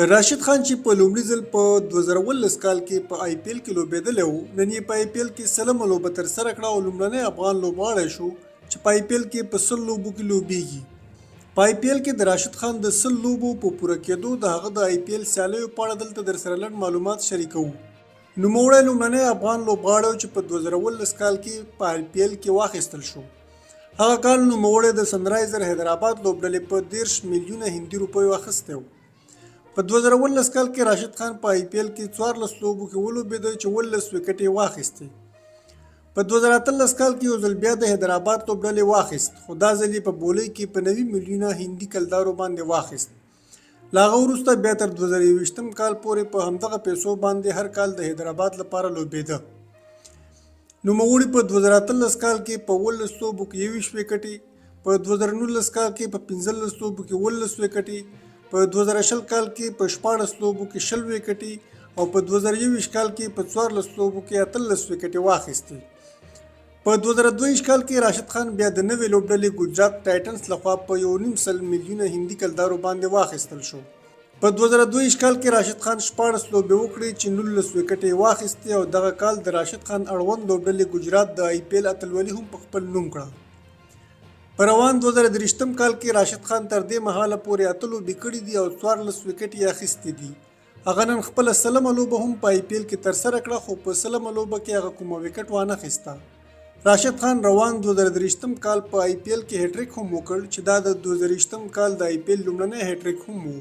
راشد خان چې په لومړي ځل په 2019 کال کې په آی پی ایل کې لوبېدلی و، نن یې په آی پی ایل کې سلمه لوبه ترسره کړه او لومړنی افغان لوبغاړی شو چې په آی پی ایل کې په 100 لوبو کې لوبېږي. په آی پی ایل کې د راشد خان د 100 لوبو په پوره کېدو د هغه د آی پی ایل سیالیو په اړه دلته درسره لږ معلومات شریکوو. نوموړی لومړنی افغان لوبغاړی چې په 2019 کال کې په آی پی ایل کې واخیستل شو. هغه کال نوموړی د سنرایزر حیدرآباد لوبډلې په 30 میلیونه هندي روپیو اخیستی و. په 2019 کال کې راشد خان په آی پی ایل کې 14 لوبو کې ولوبېده چې 19 وکټې یې واخیستې. په 2018 کال کې یو ځل بیا د حیدرآباد لوبډلې واخیست، خو دا ځل یې په بولۍ کې په 90 میلیونه هندي کلدارو باندې واخیست. له هغه وروسته بیا تر 2020 کال پورې په همدغه پیسو باندې هر کال د حیدرآباد لپاره لوبېده. نوموړي په 2018 کال کې په 19 لوبو کې 21 وکټې، په 2019 کال کې په 15 لوبو کې 19 وکټې، په 2020 کال کې په 14 لوبو کې 20 وکټې او په 2021 کال کې په 14 لوبو کې 18 وکټې واخیستې. په 2022 کال کې راشد خان بیا د نوې لوبډلې ګجرات ټایټنز لخوا په 1.5 میلیونه هندي کلدارو باندې واخیستل شو. په 2022 کال کې راشد خان 14 لوبې وکړې چې 19 وکټې یې واخیستې او دغه کال د راشد خان اړوند لوبډلې ګجرات د آی پی ایل اتلولي هم په خپل نوم کړه. په روان 2023 کال کې راشد خان تر دې مهاله پورې 8 لوبې کړې دي او 14 وکټې یې اخیستې دي. هغه نن خپله سلمه لوبه هم په آی پی ایل کې ترسره کړه، خو په سلمه لوبه کې هغه کومه وکټ وانه اخیسته. راشد خان روان 2023 کال په آی پی ایل کې هیټریک هم وکړ چې دا د 2023 کال د آی پی ایل لومړنی هیټریک هم و.